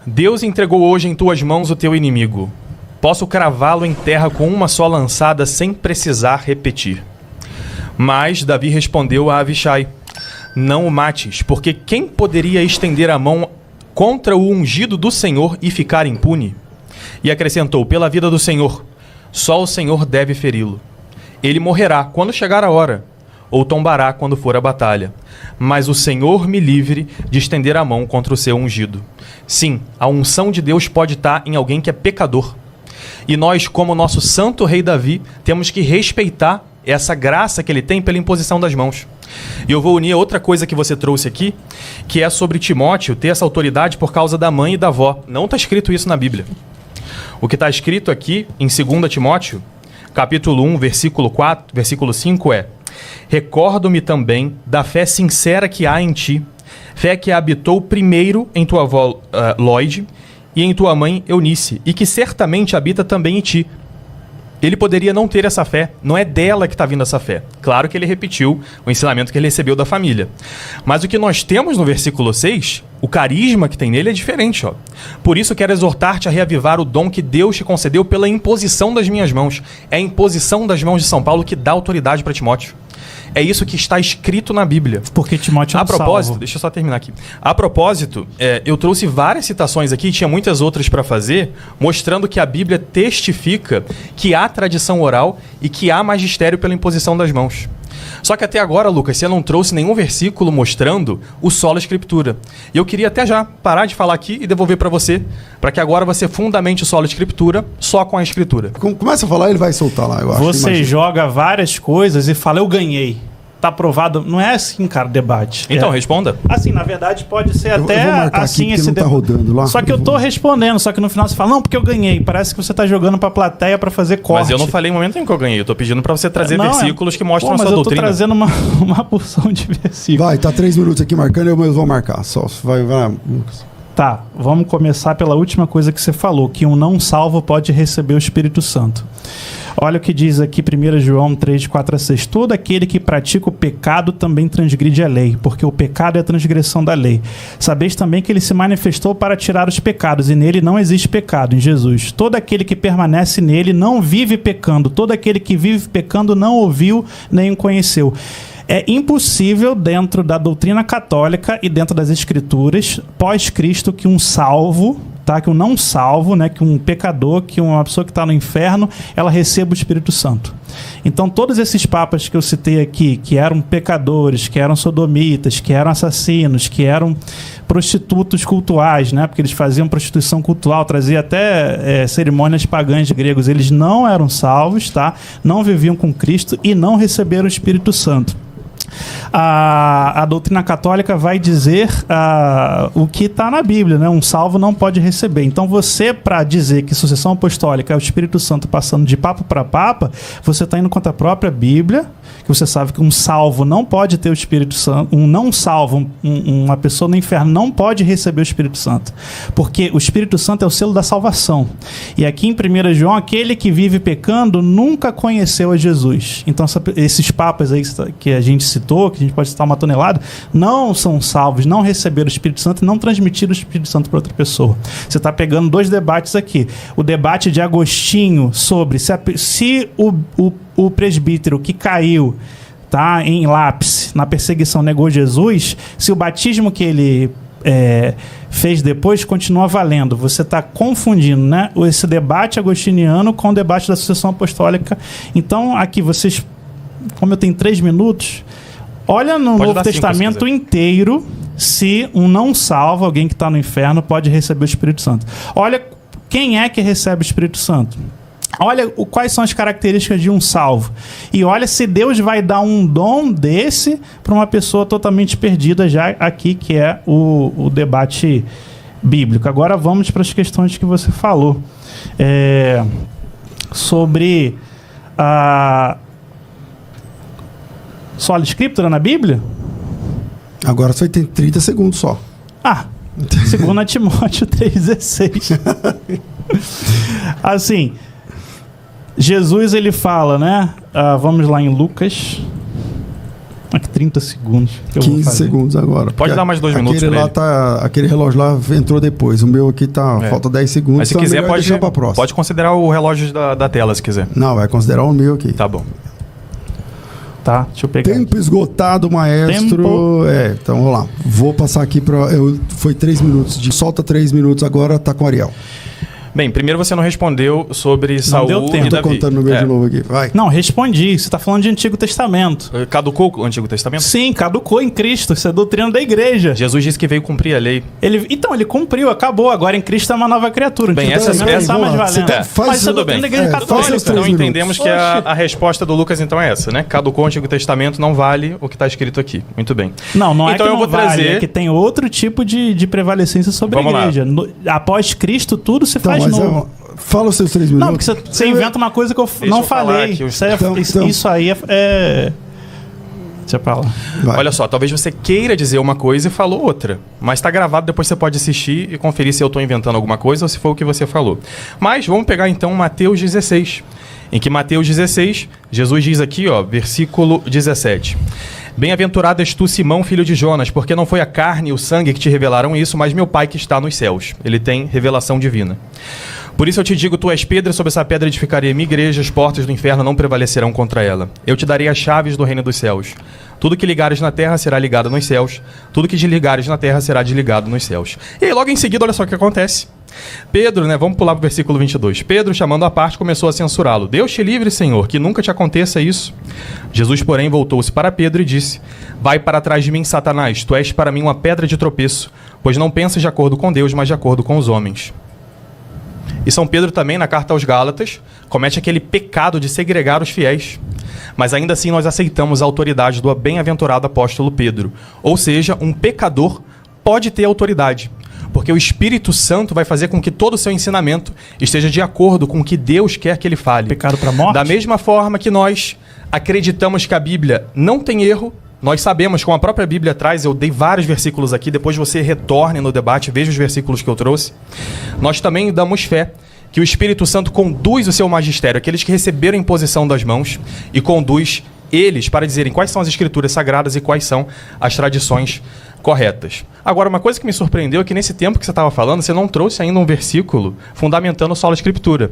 Deus entregou hoje em tuas mãos o teu inimigo. Posso cravá-lo em terra com uma só lançada sem precisar repetir. Mas Davi respondeu a Abishai: não o mates, porque quem poderia estender a mão contra o ungido do Senhor e ficar impune? E acrescentou: pela vida do Senhor, só o Senhor deve feri-lo. Ele morrerá quando chegar a hora, ou tombará quando for a batalha. Mas o Senhor me livre de estender a mão contra o seu ungido. Sim, a unção de Deus pode estar em alguém que é pecador. E nós, como nosso santo rei Davi, temos que respeitar essa graça que ele tem pela imposição das mãos. E eu vou unir a outra coisa que você trouxe aqui, que é sobre Timóteo ter essa autoridade por causa da mãe e da avó. Não está escrito isso na Bíblia. O que está escrito aqui em 2 Timóteo, capítulo 1, versículo 4, versículo 5 é: recordo-me também da fé sincera que há em ti, fé que habitou primeiro em tua avó Loide e em tua mãe Eunice, e que certamente habita também em ti. Ele poderia não ter essa fé, não é dela que está vindo essa fé. Claro que ele repetiu o ensinamento que ele recebeu da família. Mas o que nós temos no versículo 6, o carisma que tem nele é diferente. Ó. Por isso quero exortar-te a reavivar o dom que Deus te concedeu pela imposição das minhas mãos. É a imposição das mãos de São Paulo que dá autoridade para Timóteo. É isso que está escrito na Bíblia. Porque Timóteo é um salvo. Deixa eu só terminar aqui. A propósito, eu trouxe várias citações aqui, tinha muitas outras para fazer, mostrando que a Bíblia testifica que há tradição oral e que há magistério pela imposição das mãos. Só que até agora, Lucas, você não trouxe nenhum versículo mostrando o sola escritura. E eu queria até já parar de falar aqui e devolver para você, para que agora você fundamente o sola escritura só com a escritura. Começa a falar, ele vai soltar lá, eu acho. Você joga várias coisas e fala, eu ganhei. Tá aprovado. Não é assim, cara, debate. Então, responda. Assim, na verdade, pode ser eu até vou marcar assim aqui esse não tá rodando lá. Só que eu tô respondendo, só que no final você fala, não, porque eu ganhei. Parece que você tá jogando pra plateia pra fazer corte. Mas eu não falei em momento nenhum que eu ganhei. Eu tô pedindo pra você trazer versículos que mostram a sua doutrina. Mas eu tô trazendo uma porção de versículos. Vai, tá 3 minutos aqui marcando, eu vou marcar. Só vai lá. Tá, vamos começar pela última coisa que você falou, que um não salvo pode receber o Espírito Santo. Olha o que diz aqui 1 João 3, 4 a 6. Todo aquele que pratica o pecado também transgride a lei, porque o pecado é a transgressão da lei. Sabeis também que ele se manifestou para tirar os pecados, e nele não existe pecado, em Jesus. Todo aquele que permanece nele não vive pecando. Todo aquele que vive pecando não ouviu nem o conheceu. É impossível, dentro da doutrina católica e dentro das escrituras, pós-Cristo, que um salvo, tá? Que um não salvo, né? Que um pecador, que uma pessoa que está no inferno, ela receba o Espírito Santo. Então, todos esses papas que eu citei aqui, que eram pecadores, que eram sodomitas, que eram assassinos, que eram prostitutos cultuais, né? Porque eles faziam prostituição cultual, traziam até cerimônias pagãs gregos. Eles não eram salvos, tá? Não viviam com Cristo e não receberam o Espírito Santo. A doutrina católica vai dizer o que está na Bíblia, né? Um salvo não pode receber. Então você, para dizer que sucessão apostólica é o Espírito Santo passando de papa para papa, você está indo contra a própria Bíblia, que você sabe que um salvo não pode ter o Espírito Santo, um não salvo, uma pessoa no inferno não pode receber o Espírito Santo, porque o Espírito Santo é o selo da salvação. E aqui em 1 João, aquele que vive pecando nunca conheceu a Jesus. Então esses papas aí que a gente citou, que a gente pode citar uma tonelada, não são salvos, não receberam o Espírito Santo e não transmitiram o Espírito Santo para outra pessoa. Você está pegando dois debates aqui. O debate de Agostinho sobre se o presbítero que caiu, tá, em lápis, na perseguição, negou Jesus, se o batismo que ele fez depois continua valendo. Você está confundindo, né, esse debate agostiniano com o debate da sucessão apostólica. Então, aqui vocês, como eu tenho 3 minutos, olha no Novo Testamento inteiro se um não salvo, alguém que está no inferno, pode receber o Espírito Santo. Olha quem é que recebe o Espírito Santo. Olha quais são as características de um salvo. E olha se Deus vai dar um dom desse para uma pessoa totalmente perdida já aqui, que é o debate bíblico. Agora vamos para as questões que você falou. Sobre a sola escritura na Bíblia? Agora você tem 30 segundos só. 2 Timóteo 3,16. Assim, Jesus ele fala, né? Vamos lá em Lucas. Aqui 30 segundos. Que eu vou 15 fazer. segundos agora. Pode dar mais 2 minutos aquele pra lá ele. tá, aquele relógio lá entrou depois. O meu aqui tá, falta 10 segundos. Mas se então é quiser, melhor deixar pra próxima. pode considerar o relógio da tela, se quiser. Não, vai considerar o meu aqui. Tá bom. Tá, deixa eu pegar. Tempo esgotado, maestro. Tempo. Então vamos lá. Vou passar aqui para. Foi 3 minutos. Solta 3 minutos agora, tá com o Ariel. Bem, primeiro você não respondeu sobre Saul deu tempo. e Tô Davi. contando no meio de novo aqui. Vai. Não, respondi. Você tá falando de Antigo Testamento. Caducou o Antigo Testamento? Sim, caducou em Cristo. Isso é doutrina da igreja. Jesus disse que veio cumprir a lei. Ele cumpriu, acabou. Agora em Cristo é uma nova criatura. Bem, Antigo essa- Testamento essa- não tá mais vamos lá. valendo. Você tá- faz Mas isso é tudo doutrina da bem. igreja Faz católica. seus 3 Então minutos. entendemos que a resposta do Lucas então é essa, né? Caducou o Antigo Testamento, não vale o que está escrito aqui. Muito bem. Não é Então que eu não vou vale, trazer- é que tem outro tipo de prevalecência sobre Vamos a lá. igreja. Após Cristo, tudo se Então, faz mas novo. fala os seus 3 Não, minutos. porque você inventa uma coisa que eu não eu falar falei. aqui os- Isso, Então- isso aí é... Deixa pra lá. Vai. Olha só, talvez você queira dizer uma coisa e falou outra. Mas está gravado, depois você pode assistir e conferir se eu estou inventando alguma coisa ou se foi o que você falou. Mas vamos pegar então Mateus 16. Em que Mateus 16, Jesus diz aqui, ó, versículo 17. Bem-aventurado és tu, Simão, filho de Jonas, porque não foi a carne e o sangue que te revelaram isso, mas meu Pai que está nos céus. Ele tem revelação divina. Por isso eu te digo, tu és pedra, sobre essa pedra edificarei a minha igreja, as portas do inferno não prevalecerão contra ela. Eu te darei as chaves do reino dos céus. Tudo que ligares na terra será ligado nos céus, tudo que desligares na terra será desligado nos céus. E aí logo em seguida, olha só o que acontece. Pedro, né, vamos pular para o versículo 22. Pedro, chamando à parte, começou a censurá-lo. Deus te livre, Senhor, que nunca te aconteça isso. Jesus, porém, voltou-se para Pedro e disse: Vai para trás de mim, Satanás, tu és para mim uma pedra de tropeço, pois não pensas de acordo com Deus, mas de acordo com os homens. E São Pedro também, na carta aos Gálatas, comete aquele pecado de segregar os fiéis. Mas ainda assim nós aceitamos a autoridade do bem-aventurado apóstolo Pedro. Ou seja, um pecador pode ter autoridade, porque o Espírito Santo vai fazer com que todo o seu ensinamento esteja de acordo com o que Deus quer que ele fale. Pecado para morte? Da mesma forma que nós acreditamos que a Bíblia não tem erro, nós sabemos, como a própria Bíblia traz, eu dei vários versículos aqui, depois você retorne no debate, veja os versículos que eu trouxe. Nós também damos fé que o Espírito Santo conduz o seu magistério, aqueles que receberam a imposição das mãos, e conduz eles para dizerem quais são as escrituras sagradas e quais são as tradições corretas. Agora, uma coisa que me surpreendeu é que nesse tempo que você estava falando, você não trouxe ainda um versículo fundamentando a sola escritura.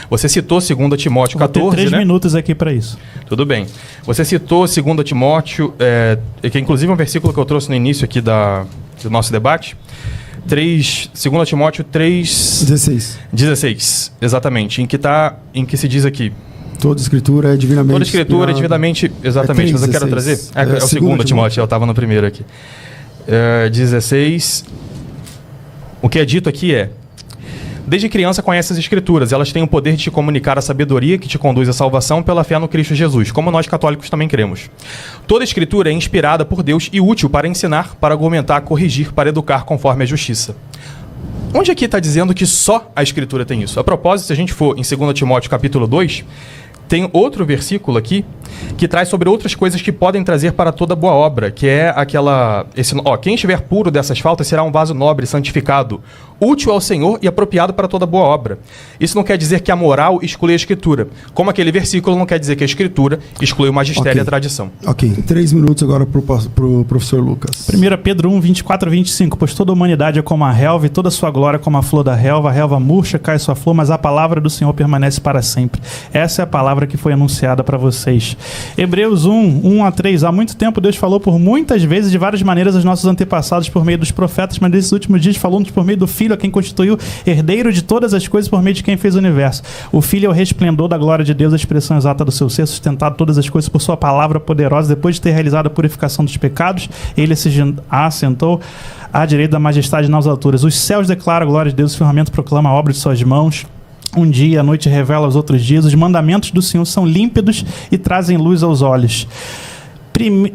Você citou 2 Timóteo 14, Vou ter 3 né? minutos aqui para isso. Tudo bem. Você citou 2 Timóteo, que é inclusive um versículo que eu trouxe no início aqui do nosso debate. 2 Timóteo 3... 16, exatamente. Em que se diz aqui... Toda escritura é divinamente Toda escritura é inspirada. divinamente... Exatamente, mas eu quero trazer... 3:16. É o 2 Timóteo, eu estava no primeiro aqui. 16... O que é dito aqui é: desde criança conhece as Escrituras, elas têm o poder de te comunicar a sabedoria que te conduz à salvação pela fé no Cristo Jesus, como nós católicos também cremos. Toda Escritura é inspirada por Deus e útil para ensinar, para argumentar, corrigir, para educar conforme a justiça. Onde aqui está dizendo que só a Escritura tem isso? A propósito, se a gente for em 2 Timóteo capítulo 2, tem outro versículo aqui que traz sobre outras coisas que podem trazer para toda boa obra, que é aquela... quem estiver puro dessas faltas será um vaso nobre, santificado, útil ao Senhor e apropriado para toda boa obra. Isso não quer dizer que a moral exclui a Escritura. Como aquele versículo não quer dizer que a Escritura exclui o magistério e a tradição. Ok, 3 minutos agora pro professor Lucas. 1 Pedro 1, 24 a 25. Pois toda a humanidade é como a relva e toda a sua glória como a flor da relva. A relva murcha, cai sua flor, mas a palavra do Senhor permanece para sempre. Essa é a palavra que foi anunciada para vocês. Hebreus 1, 1 a 3. Há muito tempo Deus falou por muitas vezes, de várias maneiras, aos nossos antepassados por meio dos profetas, mas nesses últimos dias falou-nos por meio do Filho, a quem constituiu herdeiro de todas as coisas por meio de quem fez o universo. O Filho é o resplendor da glória de Deus, a expressão exata do seu ser, sustentado todas as coisas por sua palavra poderosa. Depois de ter realizado a purificação dos pecados, ele se assentou à direita da majestade nas alturas. Os céus declaram a glória de Deus, o firmamento proclama a obra de suas mãos. Um dia, a noite revela os outros dias. Os mandamentos do Senhor são límpidos e trazem luz aos olhos. 2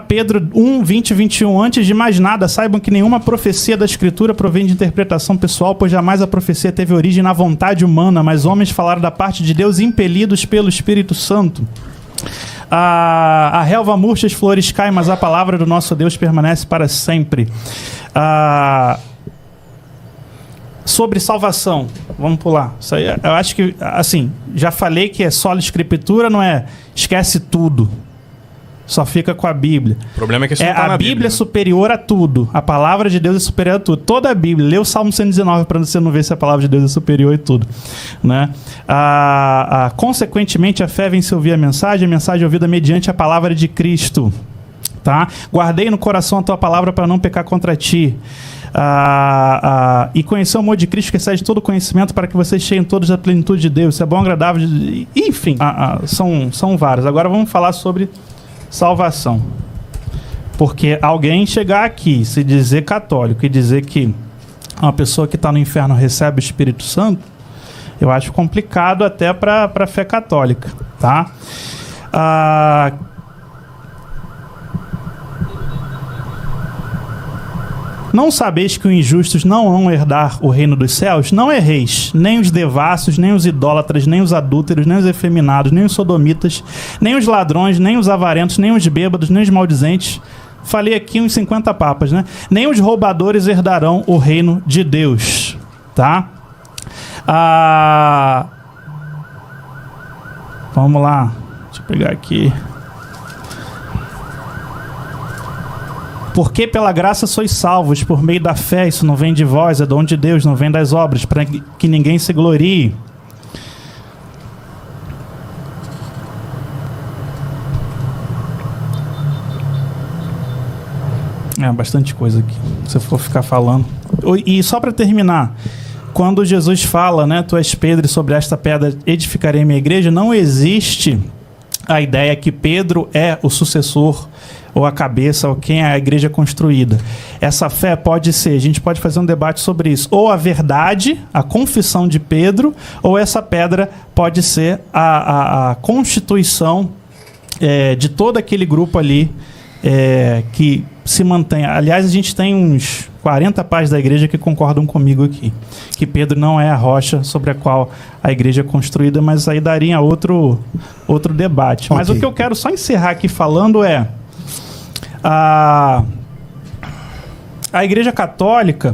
Pedro 1, 20 e 21. Antes de mais nada, saibam que nenhuma profecia da Escritura provém de interpretação pessoal, pois jamais a profecia teve origem na vontade humana, mas homens falaram da parte de Deus impelidos pelo Espírito Santo. A relva murcha, as flores caem, mas a palavra do nosso Deus permanece para sempre. Sobre salvação, vamos pular. Isso aí, eu acho que, assim, já falei que é só a Escritura, não é esquece tudo. Só fica com a Bíblia. O problema é que isso não tá A na Bíblia é Bíblia, né? superior a tudo. A palavra de Deus é superior a tudo. Toda a Bíblia. Lê o Salmo 119 para você não ver se a palavra de Deus é superior a tudo. Né? Consequentemente, a fé vem se ouvir a mensagem ouvida mediante a palavra de Cristo. Tá? Guardei no coração a tua palavra para não pecar contra ti. E conhecer o amor de Cristo que excede todo conhecimento, para que vocês cheiem todos da plenitude de Deus. Isso é bom, agradável. Enfim, são vários. Agora vamos falar sobre salvação. Porque alguém chegar aqui, se dizer católico e dizer que uma pessoa que está no inferno recebe o Espírito Santo, eu acho complicado até para a fé católica. Tá? Não sabeis que os injustos não vão herdar o reino dos céus? Não erreis, nem os devassos, nem os idólatras, nem os adúlteros, nem os efeminados, nem os sodomitas, nem os ladrões, nem os avarentos, nem os bêbados, nem os maldizentes. Falei aqui uns 50 papas, né? Nem os roubadores herdarão o reino de Deus. Tá? Vamos lá. Deixa eu pegar aqui. Porque pela graça sois salvos, por meio da fé. Isso não vem de vós, é dom de Deus, não vem das obras, para que ninguém se glorie. Bastante coisa aqui, se eu for ficar falando. E só para terminar, quando Jesus fala, né, tu és Pedro e sobre esta pedra edificarei minha igreja, não existe a ideia que Pedro é o sucessor ou a cabeça, ou quem é a igreja construída. Essa fé pode ser, a gente pode fazer um debate sobre isso, ou a verdade, a confissão de Pedro, ou essa pedra pode ser a constituição de todo aquele grupo ali que se mantém. Aliás, a gente tem uns 40 pais da igreja que concordam comigo aqui, que Pedro não é a rocha sobre a qual a igreja é construída, mas aí daria outro debate. Okay. Mas o que eu quero só encerrar aqui falando é a igreja católica...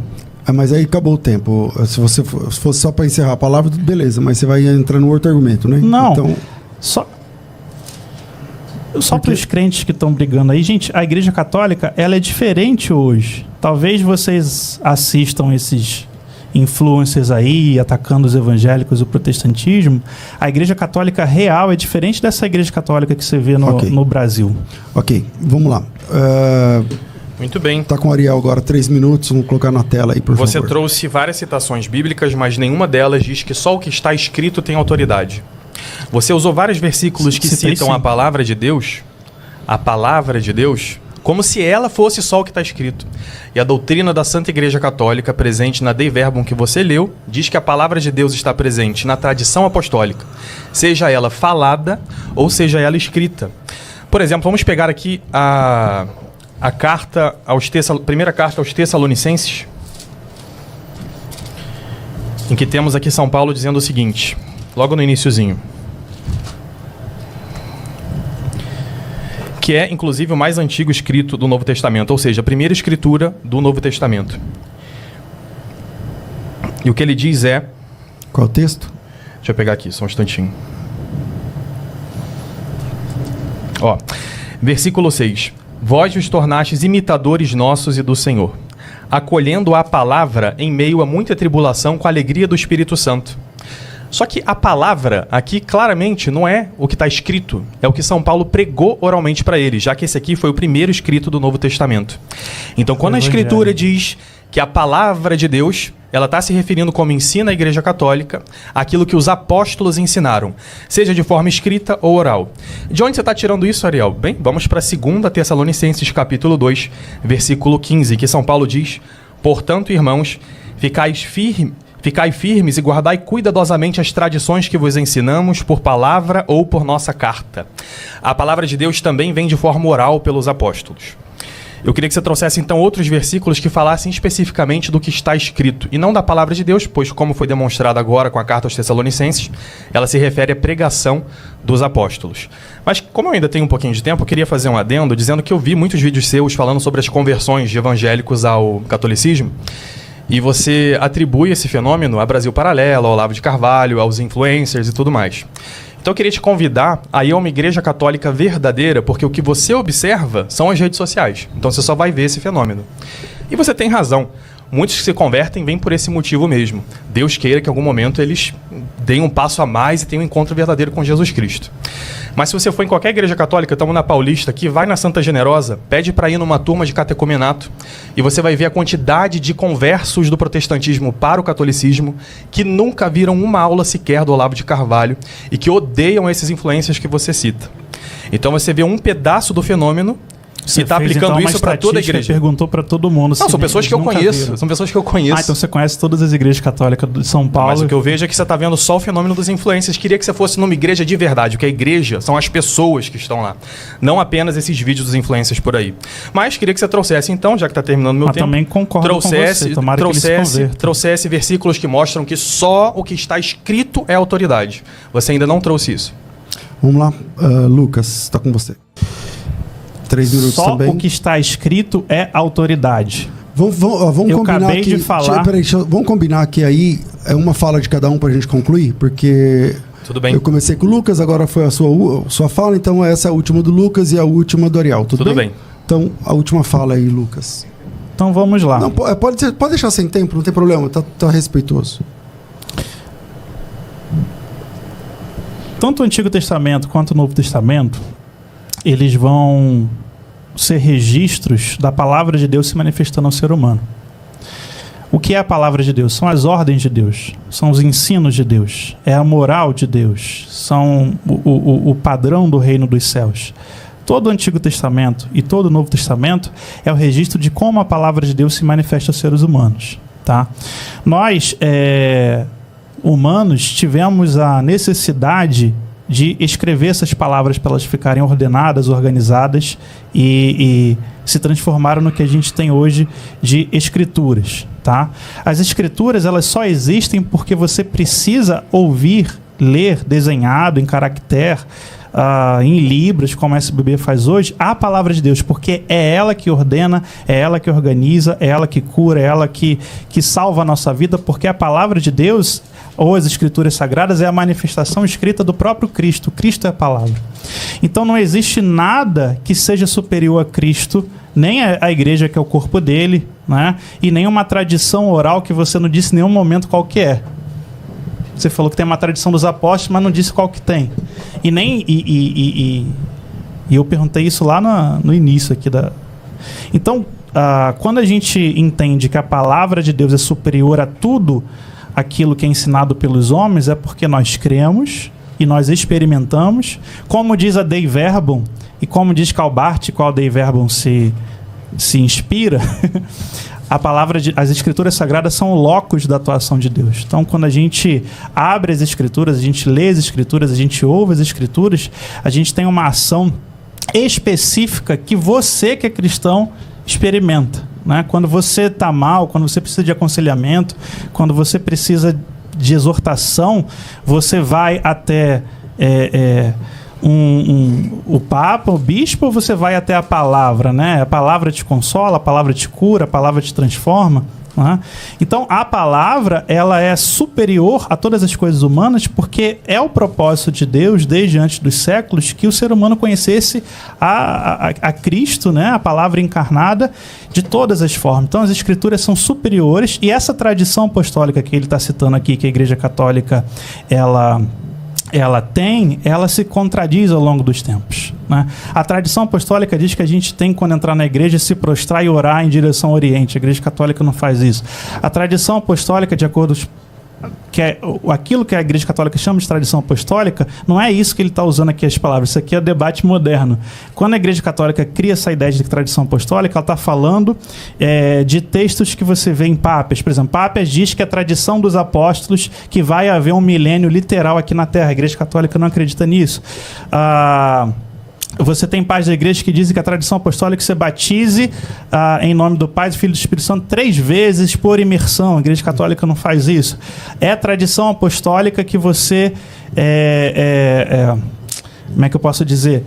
Mas aí acabou o tempo. Se fosse só para encerrar a palavra, beleza, mas você vai entrar no outro argumento, né? Não, então... só para os crentes que estão brigando aí, gente, a igreja católica, ela é diferente hoje. Talvez vocês assistam esses influencers aí, atacando os evangélicos e o protestantismo. A igreja católica real é diferente dessa igreja católica que você vê no Brasil. Ok, vamos lá. Muito bem. Tá com o Ariel agora 3 minutos, vamos colocar na tela aí, por favor. Você trouxe várias citações bíblicas, mas nenhuma delas diz que só o que está escrito tem autoridade. Você usou vários versículos que citam a palavra de Deus, como se ela fosse só o que está escrito. E a doutrina da Santa Igreja Católica, presente na Dei Verbum que você leu, diz que a palavra de Deus está presente na tradição apostólica, seja ela falada ou seja ela escrita. Por exemplo, vamos pegar aqui a primeira carta aos Tessalonicenses, em que temos aqui São Paulo dizendo o seguinte, logo no iniciozinho, que é, inclusive, o mais antigo escrito do Novo Testamento, ou seja, a primeira escritura do Novo Testamento. E o que ele diz é... Qual é o texto? Deixa eu pegar aqui, só um instantinho. Versículo 6. Vós vos tornastes imitadores nossos e do Senhor, acolhendo a palavra em meio a muita tribulação com a alegria do Espírito Santo. Só que a palavra aqui claramente não é o que está escrito, é o que São Paulo pregou oralmente para ele, já que esse aqui foi o primeiro escrito do Novo Testamento. Então, quando a Escritura diz que a palavra de Deus, ela está se referindo, como ensina a Igreja Católica, aquilo que os apóstolos ensinaram, seja de forma escrita ou oral. De onde você está tirando isso, Ariel? Bem, vamos para 2 Tessalonicenses, capítulo 2, versículo 15, que São Paulo diz: portanto, irmãos, ficai firmes e guardai cuidadosamente as tradições que vos ensinamos por palavra ou por nossa carta. A palavra de Deus também vem de forma oral pelos apóstolos. Eu queria que você trouxesse então outros versículos que falassem especificamente do que está escrito, e não da palavra de Deus, pois, como foi demonstrado agora com a carta aos Tessalonicenses, ela se refere à pregação dos apóstolos. Mas como eu ainda tenho um pouquinho de tempo, eu queria fazer um adendo dizendo que eu vi muitos vídeos seus falando sobre as conversões de evangélicos ao catolicismo, e você atribui esse fenômeno a Brasil Paralelo, ao Olavo de Carvalho, aos influencers e tudo mais. Então eu queria te convidar a ir a uma igreja católica verdadeira, porque o que você observa são as redes sociais. Então você só vai ver esse fenômeno. E você tem razão. Muitos que se convertem vêm por esse motivo mesmo. Deus queira que em algum momento eles deem um passo a mais e tenham um encontro verdadeiro com Jesus Cristo. Mas se você for em qualquer igreja católica, estamos na Paulista aqui, vai na Santa Generosa, pede para ir numa turma de catecumenato e você vai ver a quantidade de conversos do protestantismo para o catolicismo que nunca viram uma aula sequer do Olavo de Carvalho e que odeiam esses influências que você cita. Então você vê um pedaço do fenômeno e está aplicando isso para toda a igreja. Perguntou para todo mundo. Não, são pessoas que eu conheço. Viram. São pessoas que eu conheço. Ah, então você conhece todas as igrejas católicas de São Paulo. Mas o que eu vejo é que você está vendo só o fenômeno dos influencers. Queria que você fosse numa igreja de verdade. O que é igreja são as pessoas que estão lá. Não apenas esses vídeos dos influencers por aí. Mas queria que você trouxesse então, já que está terminando o meu tempo. Também concordo com você. Tomara que ele se converta. Trouxesse versículos que mostram que só o que está escrito é autoridade. Você ainda não trouxe isso. Vamos lá. Lucas, está com você. 3 minutos só também. O que está escrito é autoridade. Vamos eu combinar acabei aqui, de falar. Vamos combinar que aí é uma fala de cada um para a gente concluir, porque tudo bem. Eu comecei com o Lucas, agora foi a sua fala, então essa é a última do Lucas e a última do Ariel. Tudo bem? Então, a última fala aí, Lucas. Então vamos lá. Não, pode deixar sem tempo, não tem problema, tá respeitoso. Tanto o Antigo Testamento quanto o Novo Testamento, eles vão ser registros da palavra de Deus se manifestando ao ser humano. O que é a palavra de Deus? São as ordens de Deus, são os ensinos de Deus, é a moral de Deus, são o padrão do reino dos céus. Todo o Antigo Testamento e todo o Novo Testamento é o registro de como a palavra de Deus se manifesta aos seres humanos. Tá? Nós, humanos, tivemos a necessidade de escrever essas palavras para elas ficarem ordenadas, organizadas e se transformaram no que a gente tem hoje de escrituras, tá? As escrituras, elas só existem porque você precisa ouvir, ler, desenhado em caractere, em libras, como a SBB faz hoje, a palavra de Deus, porque é ela que ordena, é ela que organiza, é ela que cura, é ela que salva a nossa vida, porque a palavra de Deus, ou as escrituras sagradas, é a manifestação escrita do próprio Cristo. Cristo é a palavra. Então não existe nada que seja superior a Cristo, nem a igreja, que é o corpo dele, né? E nem uma tradição oral que você não disse em nenhum momento qual que é. Você falou que tem uma tradição dos apóstolos, mas não disse qual que tem. E eu perguntei isso lá no início aqui da... Então, quando a gente entende que a palavra de Deus é superior a tudo aquilo que é ensinado pelos homens, é porque nós cremos e nós experimentamos. Como diz a Dei Verbum, e como diz Calbart, qual Dei Verbum se inspira... As escrituras sagradas são o locus da atuação de Deus. Então, quando a gente abre as escrituras, a gente lê as escrituras, a gente ouve as escrituras, a gente tem uma ação específica que você, que é cristão, experimenta, né? Quando você está mal, quando você precisa de aconselhamento, quando você precisa de exortação, você vai até... o Papa, o Bispo, ou você vai até a palavra, né? A palavra te consola, a palavra te cura, a palavra te transforma, né? Então, a palavra, ela é superior a todas as coisas humanas, porque é o propósito de Deus, desde antes dos séculos, que o ser humano conhecesse a Cristo, né? A palavra encarnada, de todas as formas. Então, as escrituras são superiores, e essa tradição apostólica que ele está citando aqui, que a Igreja Católica, ela se contradiz ao longo dos tempos, né? A tradição apostólica diz que a gente tem, quando entrar na igreja, se prostrar e orar em direção ao Oriente. A Igreja Católica não faz isso. A tradição apostólica, de acordo aquilo que a Igreja Católica chama de tradição apostólica, não é isso que ele está usando aqui as palavras. Isso aqui é o debate moderno. Quando a Igreja Católica cria essa ideia de tradição apostólica, ela está falando de textos que você vê em Pápias. Por exemplo, Pápias diz que a tradição dos apóstolos, que vai haver um milênio literal aqui na Terra. A Igreja Católica não acredita nisso. Você tem pais da igreja que dizem que a tradição apostólica é que você batize em nome do Pai, do Filho e do Espírito Santo 3 vezes por imersão. A Igreja Católica não faz isso. É a tradição apostólica que você... como é que eu posso dizer?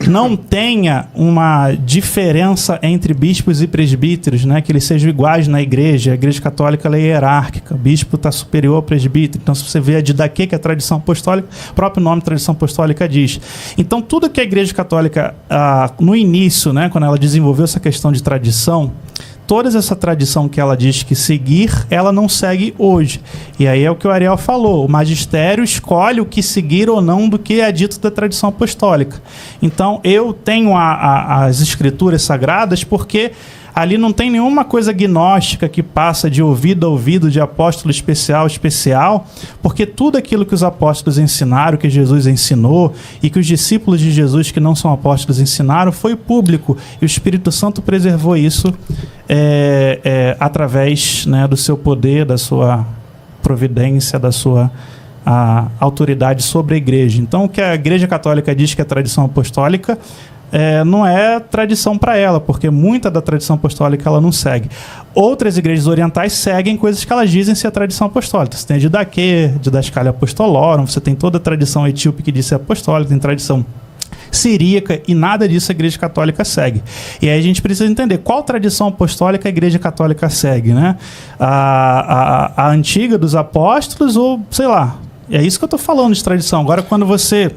não tenha uma diferença entre bispos e presbíteros, né? Que eles sejam iguais na igreja. A igreja católica ela é hierárquica, o bispo está superior ao presbítero. Então, se você vê a didaquê, que é a tradição apostólica, o próprio nome tradição apostólica diz. Então, tudo que a igreja católica, no início, né, quando ela desenvolveu essa questão de tradição, toda essa tradição que ela diz que seguir, ela não segue hoje. E aí é o que o Ariel falou, o magistério escolhe o que seguir ou não do que é dito da tradição apostólica. Então, eu tenho as escrituras sagradas porque ali não tem nenhuma coisa gnóstica que passa de ouvido a ouvido, de apóstolo especial, porque tudo aquilo que os apóstolos ensinaram, que Jesus ensinou, e que os discípulos de Jesus que não são apóstolos ensinaram, foi público. E o Espírito Santo preservou isso através, né, do seu poder, da sua providência, da sua autoridade sobre a igreja. Então, o que a Igreja Católica diz que é tradição apostólica, não é tradição para ela, porque muita da tradição apostólica ela não segue. Outras igrejas orientais seguem coisas que elas dizem ser a tradição apostólica. Você tem a Didaquê, Didascalia Apostolorum, você tem toda a tradição etíope que diz ser apostólica, tem tradição siríaca, e nada disso a igreja católica segue. E aí a gente precisa entender qual tradição apostólica a igreja católica segue, né? A antiga dos apóstolos ou, sei lá, é isso que eu estou falando de tradição. Agora, quando você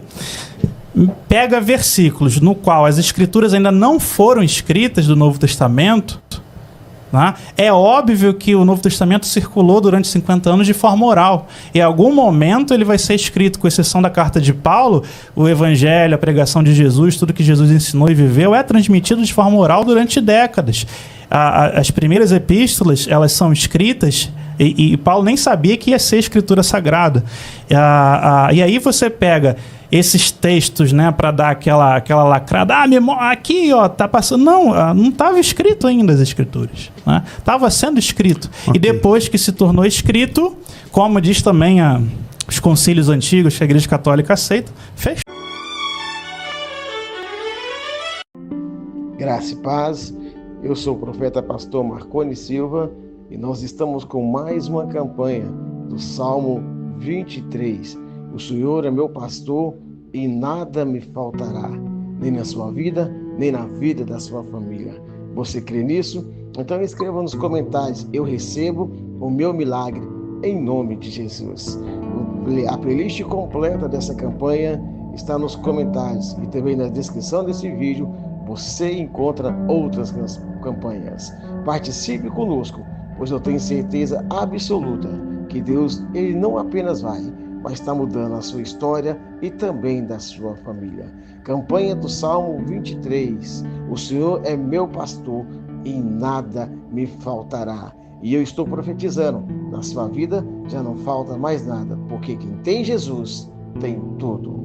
pega versículos no qual as escrituras ainda não foram escritas do Novo Testamento, né? É óbvio que o Novo Testamento circulou durante 50 anos de forma oral. Em algum momento ele vai ser escrito, com exceção da carta de Paulo, o Evangelho, a pregação de Jesus, tudo que Jesus ensinou e viveu é transmitido de forma oral durante décadas. As primeiras epístolas, elas são escritas e Paulo nem sabia que ia ser escritura sagrada. E aí você pega esses textos, né, para dar aquela lacrada, aqui, ó, tá passando. Não estava escrito ainda as escrituras, né? Estava sendo escrito. Okay. E depois que se tornou escrito, como diz também os concílios antigos que a Igreja Católica aceita, fechou. Graça e paz, eu sou o profeta pastor Marconi Silva e nós estamos com mais uma campanha do Salmo 23. O Senhor é meu pastor e nada me faltará, nem na sua vida, nem na vida da sua família. Você crê nisso? Então escreva nos comentários, eu recebo o meu milagre em nome de Jesus. A playlist completa dessa campanha está nos comentários e também na descrição desse vídeo você encontra outras campanhas. Participe conosco, pois eu tenho certeza absoluta que Deus, Ele não apenas vai, mas está mudando a sua história e também da sua família. Campanha do Salmo 23. O Senhor é meu pastor e nada me faltará. E eu estou profetizando, na sua vida já não falta mais nada, porque quem tem Jesus tem tudo.